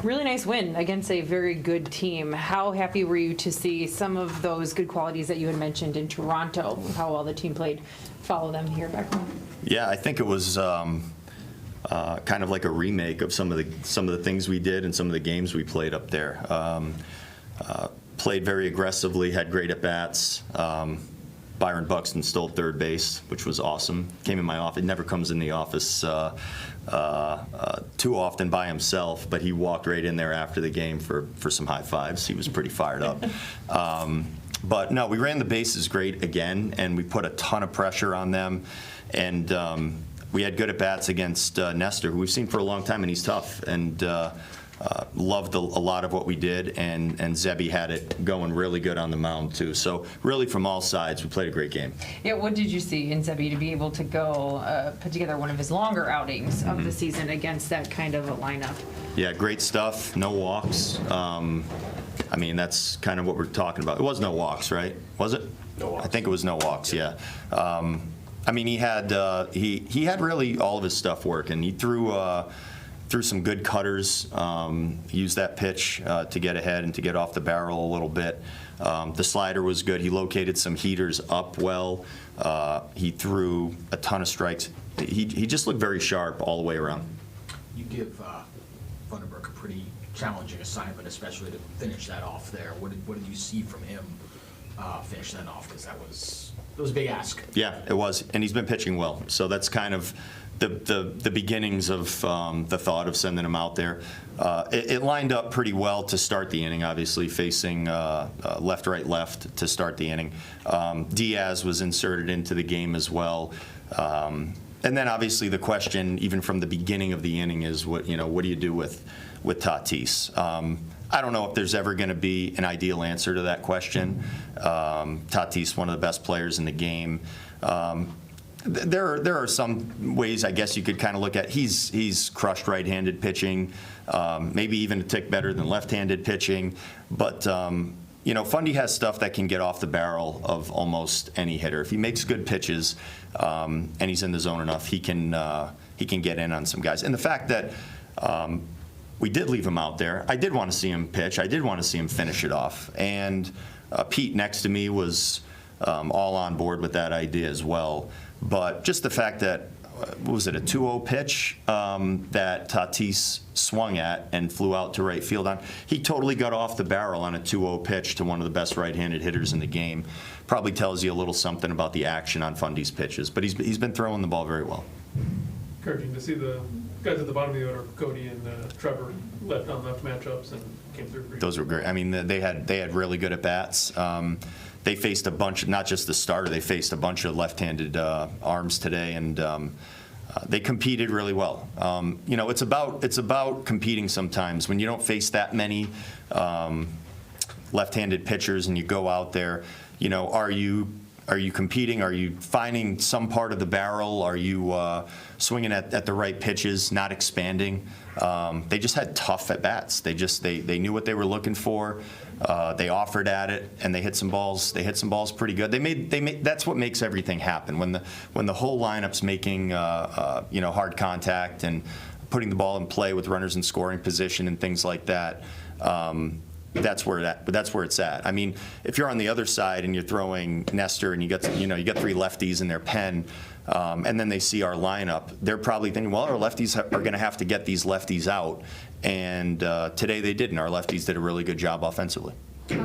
really nice win against a very good team. How happy were you to see some of those good qualities that you had mentioned in Toronto, how well the team played, follow them here back home? Yeah, I think it was kind of like a remake of some of the things we did and some of the games we played up there. Played very aggressively, had great at-bats. Byron Buxton stole third base, which was awesome. Came in my office. He never comes in the office too often by himself, but he walked right in there after the game for some high fives. He was pretty fired up. But no, we ran the bases great again, and we put a ton of pressure on them. And we had good at-bats against Nestor, who we've seen for a long time, and he's tough. And loved a lot of what we did, and Zebby had it going really good on the mound too. So really from all sides, we played a great game. Yeah, what did you see in Zebby to be able to go put together one of his longer outings of the season against that kind of a lineup? Yeah, great stuff. No walks. I mean, that's kind of what we're talking about. It was no walks, right? Was it? No walks. I think it was no walks. Yeah. I mean, he had really all of his stuff working. He threw some good cutters, used that pitch to get ahead and to get off the barrel a little bit. The slider was good. He located some heaters up well. He threw a ton of strikes. He just looked very sharp all the way around. You give Vandenberg a pretty challenging assignment, especially to finish that off there. What did you see from him finish that off? Because it was a big ask. Yeah, it was, and he's been pitching well. So that's kind of the beginnings of the thought of sending him out there. It lined up pretty well to start the inning, obviously, facing left, right, left to start the inning. Diaz was inserted into the game as well. And then obviously the question, even from the beginning of the inning, is what do you do with Tatis? I don't know if there's ever going to be an ideal answer to that question. Tatis, one of the best players in the game. There are some ways I guess you could kind of look at. He's crushed right-handed pitching, maybe even a tick better than left-handed pitching. But Fundy has stuff that can get off the barrel of almost any hitter. If he makes good pitches and he's in the zone enough, he can get in on some guys. And the fact that we did leave him out there, I did want to see him pitch. I did want to see him finish it off. And Pete next to me was all on board with that idea as well. But just the fact that, what was it, a 2-0 pitch that Tatis swung at and flew out to right field on. He totally got off the barrel on a 2-0 pitch to one of the best right-handed hitters in the game. Probably tells you a little something about the action on Fundy's pitches. But he's been throwing the ball very well. Encouraging to see the guys at the bottom of the order, Cody and Trevor, left-on-left matchups, and came through. Those were great. I mean, they had really good at-bats. They faced a bunch, not just the starter, they faced a bunch of left-handed arms today, and they competed really well. It's about competing sometimes. When you don't face that many left-handed pitchers and you go out there, are you competing? Are you finding some part of the barrel? Are you swinging at the right pitches, not expanding? They just had tough at-bats. They knew what they were looking for. They offered at it, and they hit some balls. They hit some balls pretty good. They made. That's what makes everything happen. When the whole lineup's making hard contact and putting the ball in play with runners in scoring position and things like that. That's where it's at. I mean, if you're on the other side and you're throwing Nestor and you got 3 lefties in their pen, and then they see our lineup, they're probably thinking, well, our lefties are going to have to get these lefties out. And today they didn't. Our lefties did a really good job offensively.